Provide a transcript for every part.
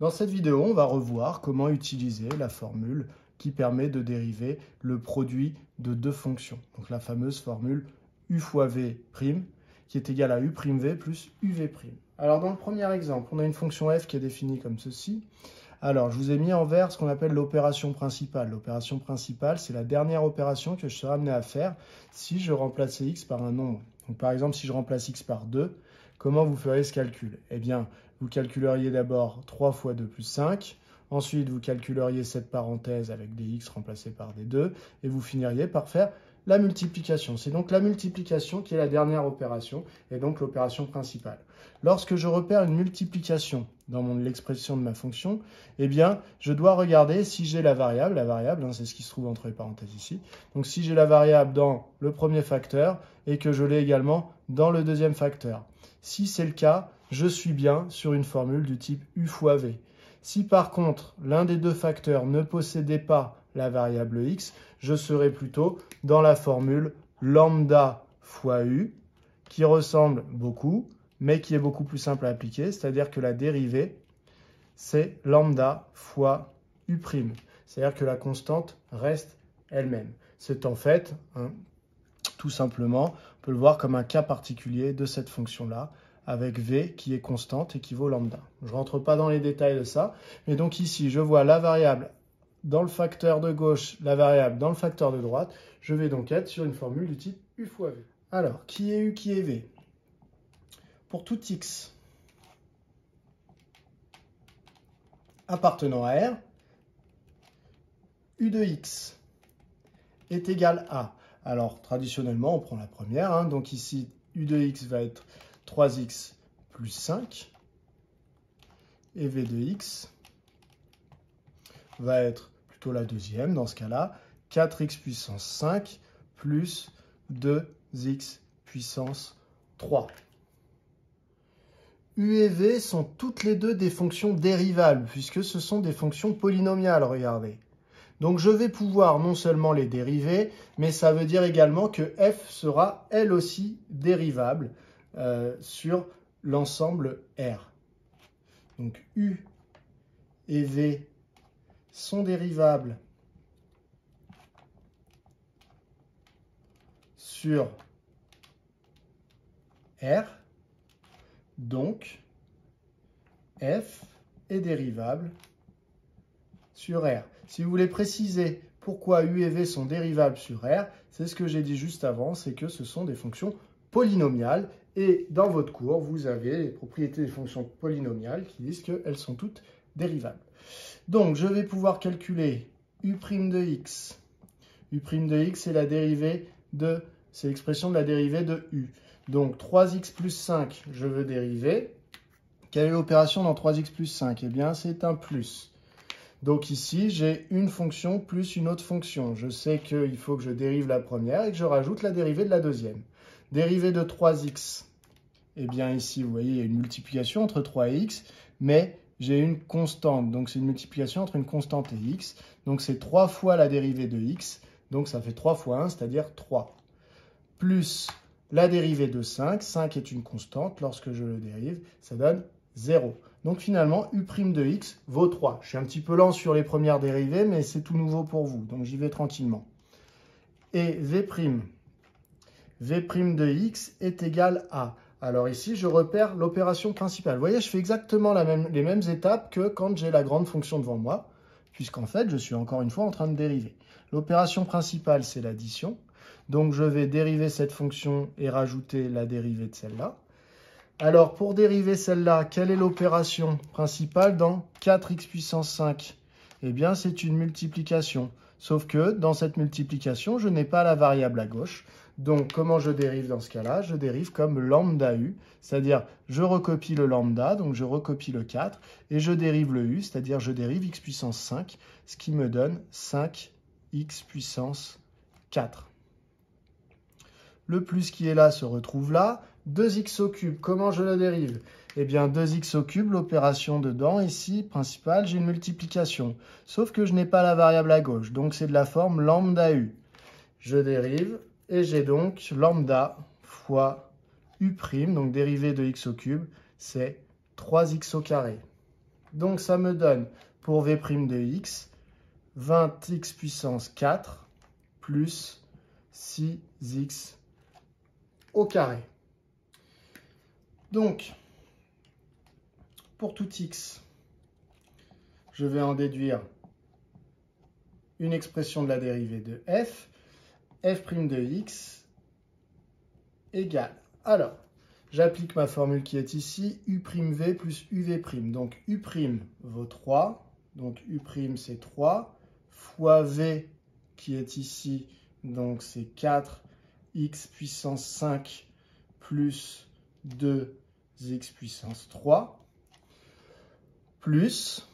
Dans cette vidéo, on va revoir comment utiliser la formule qui permet de dériver le produit de deux fonctions. Donc la fameuse formule u fois v' qui est égale à u' v plus uv'. Alors dans le premier exemple, on a une fonction f qui est définie comme ceci. Alors je vous ai mis en vert ce qu'on appelle l'opération principale. L'opération principale, c'est la dernière opération que je serai amené à faire si je remplaçais x par un nombre. Donc par exemple, si je remplace x par 2, comment vous feriez ce calcul? Eh bien, vous calculeriez d'abord 3 fois 2 plus 5. Ensuite, vous calculeriez cette parenthèse avec des x remplacés par des 2. Et vous finiriez par faire la multiplication. C'est donc la multiplication qui est la dernière opération et donc l'opération principale. Lorsque je repère une multiplication dans l'expression de ma fonction, eh bien, je dois regarder si j'ai la variable. La variable, c'est ce qui se trouve entre les parenthèses ici. Donc, si j'ai la variable dans le premier facteur et que je l'ai également dans le deuxième facteur. Si c'est le cas, je suis bien sur une formule du type u fois v. Si par contre, l'un des deux facteurs ne possédait pas la variable x, je serais plutôt dans la formule lambda fois u, qui ressemble beaucoup, mais qui est beaucoup plus simple à appliquer, c'est-à-dire que la dérivée, c'est lambda fois u'. C'est-à-dire que la constante reste elle-même. C'est en fait, tout simplement, on peut le voir comme un cas particulier de cette fonction-là, avec v qui est constante et qui vaut lambda. Je ne rentre pas dans les détails de ça, mais donc ici, je vois la variable dans le facteur de gauche, la variable dans le facteur de droite. Je vais donc être sur une formule du type u fois v. Alors, qui est u, qui est v? Pour tout x appartenant à R, u de x est égal à... Alors, traditionnellement, on prend la première. Donc ici, u de x va être 3x plus 5. Et v de x va être plutôt la deuxième dans ce cas-là. 4x puissance 5 plus 2x puissance 3. U et v sont toutes les deux des fonctions dérivables, puisque ce sont des fonctions polynomiales, regardez. Donc je vais pouvoir non seulement les dériver, mais ça veut dire également que f sera elle aussi dérivable sur l'ensemble R. Donc u et v sont dérivables sur R. Donc, f est dérivable sur R. Si vous voulez préciser pourquoi u et v sont dérivables sur R, c'est ce que j'ai dit juste avant, c'est que ce sont des fonctions polynomiales. Et dans votre cours, vous avez les propriétés des fonctions polynomiales qui disent qu'elles sont toutes dérivables. Donc, je vais pouvoir calculer u' de x. U' de x, c'est la dérivée de, c'est l'expression de la dérivée de u. Donc, 3x plus 5, je veux dériver. Quelle est l'opération dans 3x plus 5? Eh bien, c'est un plus. Donc ici, j'ai une fonction plus une autre fonction. Je sais qu'il faut que je dérive la première et que je rajoute la dérivée de la deuxième. Dérivée de 3x, eh bien ici, vous voyez, il y a une multiplication entre 3 et x, mais j'ai une constante. Donc c'est une multiplication entre une constante et x. Donc c'est 3 fois la dérivée de x. Donc ça fait 3 fois 1, c'est-à-dire 3. Plus la dérivée de 5. 5 est une constante. Lorsque je le dérive, ça donne 0. Donc finalement, u' de x vaut 3. Je suis un petit peu lent sur les premières dérivées, mais c'est tout nouveau pour vous. Donc j'y vais tranquillement. Et v' de x est égal à... Alors ici, je repère l'opération principale. Vous voyez, je fais exactement les mêmes étapes que quand j'ai la grande fonction devant moi, puisqu'en fait, je suis encore une fois en train de dériver. L'opération principale, c'est l'addition. Donc je vais dériver cette fonction et rajouter la dérivée de celle-là. Alors, pour dériver celle-là, quelle est l'opération principale dans 4x puissance 5? Eh bien, c'est une multiplication. Sauf que dans cette multiplication, je n'ai pas la variable à gauche. Donc, comment je dérive dans ce cas-là? Je dérive comme lambda u, c'est-à-dire je recopie le lambda, donc je recopie le 4, et je dérive le u, c'est-à-dire je dérive x puissance 5, ce qui me donne 5x puissance 4. Le plus qui est là se retrouve là. 2x au cube, comment je le dérive? Eh bien, 2x au cube, l'opération dedans, ici, principale, j'ai une multiplication. Sauf que je n'ai pas la variable à gauche, donc c'est de la forme lambda u. Je dérive, et j'ai donc lambda fois u', donc dérivée de x au cube, c'est 3x au carré. Donc ça me donne pour v' de x, 20x puissance 4 plus 6x au carré. Donc, pour tout x, je vais en déduire une expression de la dérivée de f, f' de x égale. Alors, j'applique ma formule qui est ici, u'v plus uv'. Donc, u' vaut 3, donc u' c'est 3, fois v qui est ici, donc c'est 4x puissance 5 plus 2x puissance 3, plus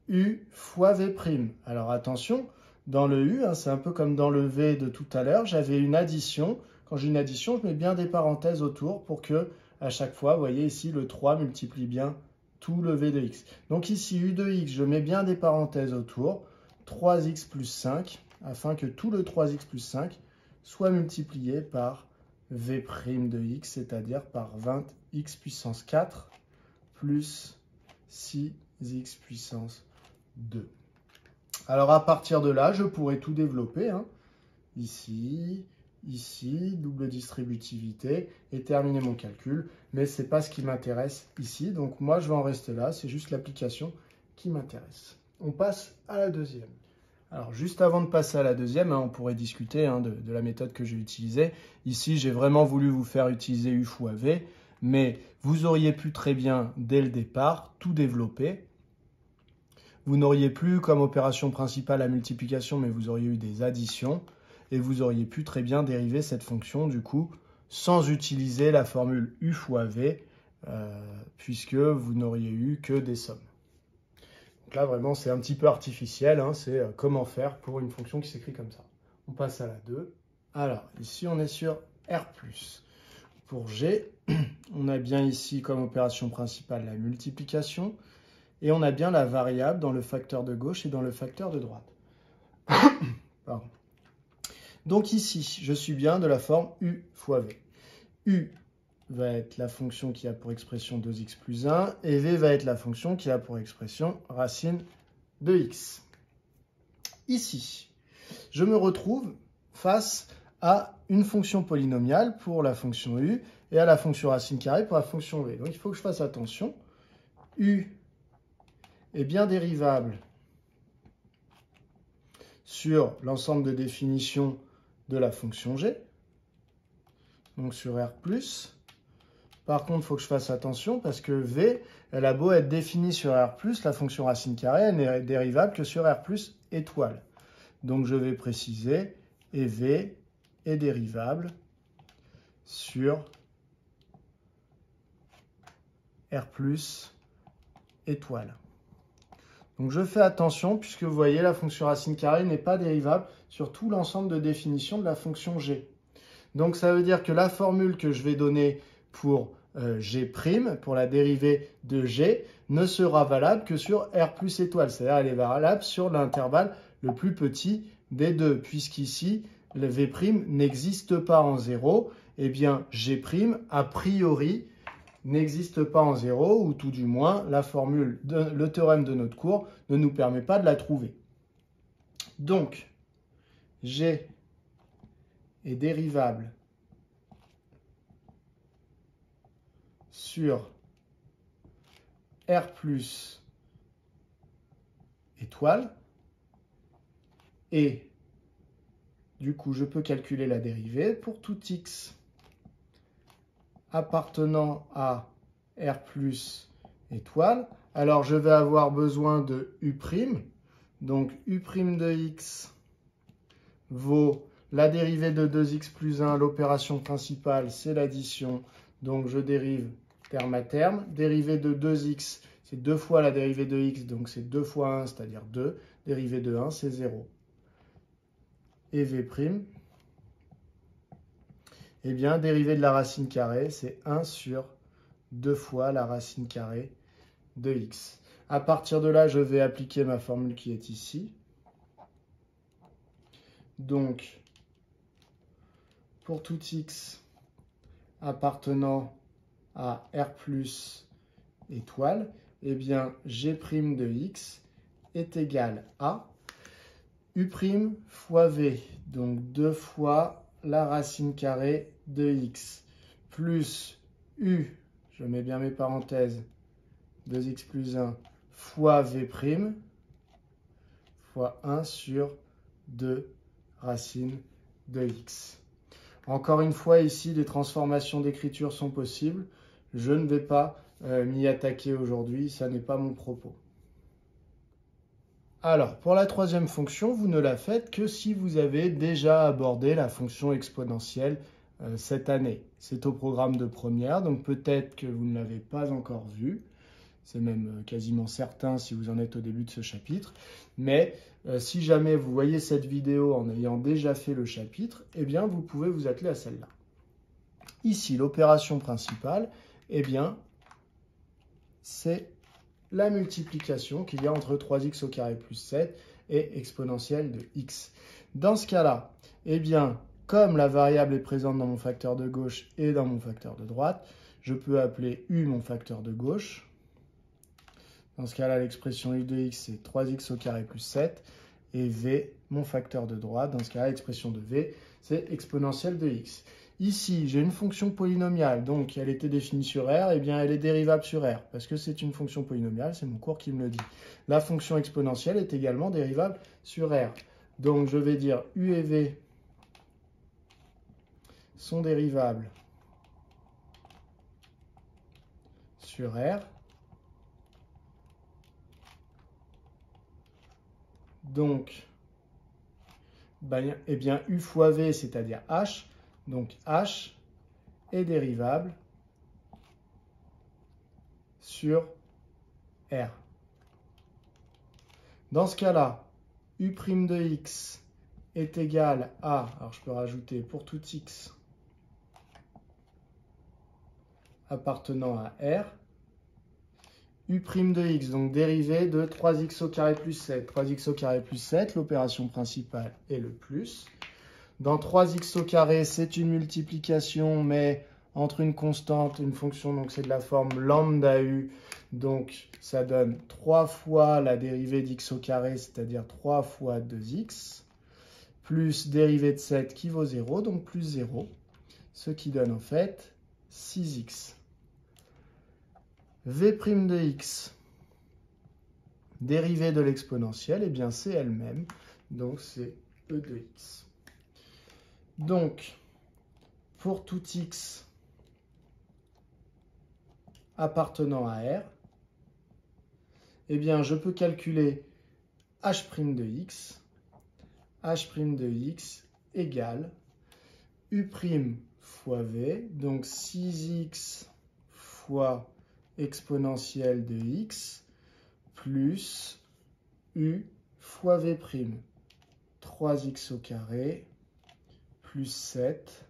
u fois v'. Alors attention, dans le u, hein, c'est un peu comme dans le v de tout à l'heure, j'avais une addition. Quand j'ai une addition, je mets bien des parenthèses autour pour que, à chaque fois, vous voyez ici, le 3 multiplie bien tout le v de x. Donc ici, u de x, je mets bien des parenthèses autour, 3x plus 5, afin que tout le 3x plus 5 soit multiplié par v' de x, c'est-à-dire par 20x puissance 4 plus 6x puissance 2. Alors à partir de là, je pourrais tout développer, hein. Ici, double distributivité, et terminer mon calcul. Mais ce n'est pas ce qui m'intéresse ici. Donc moi, je vais en rester là. C'est juste l'application qui m'intéresse. On passe à la deuxième. Alors, juste avant de passer à la deuxième, hein, on pourrait discuter hein, de la méthode que j'ai utilisée. Ici, j'ai vraiment voulu vous faire utiliser u fois v, mais vous auriez pu très bien, dès le départ, tout développer. Vous n'auriez plus comme opération principale la multiplication, mais vous auriez eu des additions. Et vous auriez pu très bien dériver cette fonction, du coup, sans utiliser la formule u fois v, puisque vous n'auriez eu que des sommes. Donc là, vraiment, c'est un petit peu artificiel, hein, c'est comment faire pour une fonction qui s'écrit comme ça. On passe à la 2. Alors, ici, on est sur R+. Pour G, on a bien ici comme opération principale la multiplication, et on a bien la variable dans le facteur de gauche et dans le facteur de droite. Pardon. Donc ici, je suis bien de la forme u fois v. U va être la fonction qui a pour expression 2x plus 1, et v va être la fonction qui a pour expression racine de x. Ici, je me retrouve face à une fonction polynomiale pour la fonction u, et à la fonction racine carrée pour la fonction v. Donc il faut que je fasse attention. U est bien dérivable sur l'ensemble de définitions de la fonction g, donc sur R+. Par contre, il faut que je fasse attention parce que v, elle a beau être définie sur R+, la fonction racine carrée, elle n'est dérivable que sur R+, étoile. Donc je vais préciser, et v est dérivable sur R+, étoile. Donc je fais attention puisque vous voyez la fonction racine carrée n'est pas dérivable sur tout l'ensemble de définitions de la fonction g. Donc ça veut dire que la formule que je vais donner pour g', pour la dérivée de g, ne sera valable que sur R+ étoile. C'est-à-dire elle est valable sur l'intervalle le plus petit des deux, puisqu'ici le v' n'existe pas en 0. Eh bien g', a priori, n'existe pas en 0, ou tout du moins, la formule, le théorème de notre cours ne nous permet pas de la trouver. Donc, g est dérivable sur R+ étoile, et du coup, je peux calculer la dérivée pour tout x appartenant à R+ étoile. Alors, je vais avoir besoin de u'. Donc, u' de x vaut la dérivée de 2x plus 1. L'opération principale, c'est l'addition. Donc, je dérive terme à terme. Dérivée de 2x, c'est 2 fois la dérivée de x. Donc, c'est 2 fois 1, c'est-à-dire 2. Dérivée de 1, c'est 0. Et v', eh bien, dérivée de la racine carrée, c'est 1 sur 2 fois la racine carrée de x. À partir de là, je vais appliquer ma formule qui est ici. Donc, pour tout x appartenant à R+ étoile, eh bien, g' de x est égal à u' fois v, donc 2 fois la racine carrée de x, plus u, je mets bien mes parenthèses, 2x plus 1, fois v', fois 1 sur 2 racines de x. Encore une fois, ici, les transformations d'écriture sont possibles. Je ne vais pas m'y attaquer aujourd'hui, ça n'est pas mon propos. Alors, pour la troisième fonction, vous ne la faites que si vous avez déjà abordé la fonction exponentielle cette année. C'est au programme de première, donc peut-être que vous ne l'avez pas encore vu. C'est même quasiment certain si vous en êtes au début de ce chapitre. Mais si jamais vous voyez cette vidéo en ayant déjà fait le chapitre, eh bien, vous pouvez vous atteler à celle-là. Ici, l'opération principale, eh bien, c'est la multiplication qu'il y a entre 3x au carré plus 7 et exponentielle de x. Dans ce cas-là, eh bien, comme la variable est présente dans mon facteur de gauche et dans mon facteur de droite, je peux appeler u mon facteur de gauche. Dans ce cas-là, l'expression u de x, c'est 3x au carré plus 7. Et v, mon facteur de droite. Dans ce cas-là, l'expression de v, c'est exponentielle de x. Ici, j'ai une fonction polynomiale, donc elle était définie sur R, et bien elle est dérivable sur R, parce que c'est une fonction polynomiale, c'est mon cours qui me le dit. La fonction exponentielle est également dérivable sur R. Donc je vais dire u et v sont dérivables sur R. Donc, eh bien, u fois v, c'est-à-dire h, donc h est dérivable sur R. Dans ce cas-là, u' de x est égal à, alors je peux rajouter pour tout x appartenant à R, u' de x, donc dérivé de 3x au carré plus 7. 3x au carré plus 7, l'opération principale est le plus. Dans 3x au carré, c'est une multiplication, mais entre une constante et une fonction, donc c'est de la forme lambda u. Donc ça donne 3 fois la dérivée d'x au carré, c'est-à-dire 3 fois 2x, plus dérivée de 7 qui vaut 0, donc plus 0, ce qui donne en fait 6x. v' de x, dérivée de l'exponentielle, eh bien c'est elle-même, donc c'est e de x. Donc, pour tout x appartenant à R, eh bien, je peux calculer h' de x. h' de x égale u' fois v, donc 6x fois exponentielle de x, plus u fois v', 3x au carré, plus 7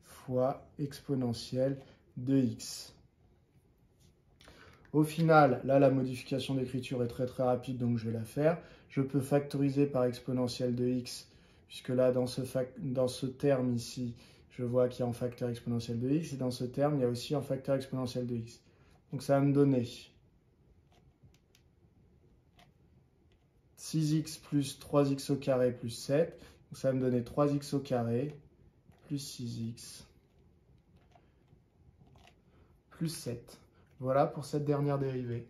fois exponentielle de x. Au final, là, la modification d'écriture est très rapide, donc je vais la faire. Je peux factoriser par exponentielle de x, puisque là, dans ce terme ici, je vois qu'il y a un facteur exponentiel de x, et dans ce terme, il y a aussi un facteur exponentiel de x. Donc ça va me donner 6x plus 3x au carré plus 7. Donc ça va me donner 3x au carré plus 6x plus 7. Voilà pour cette dernière dérivée.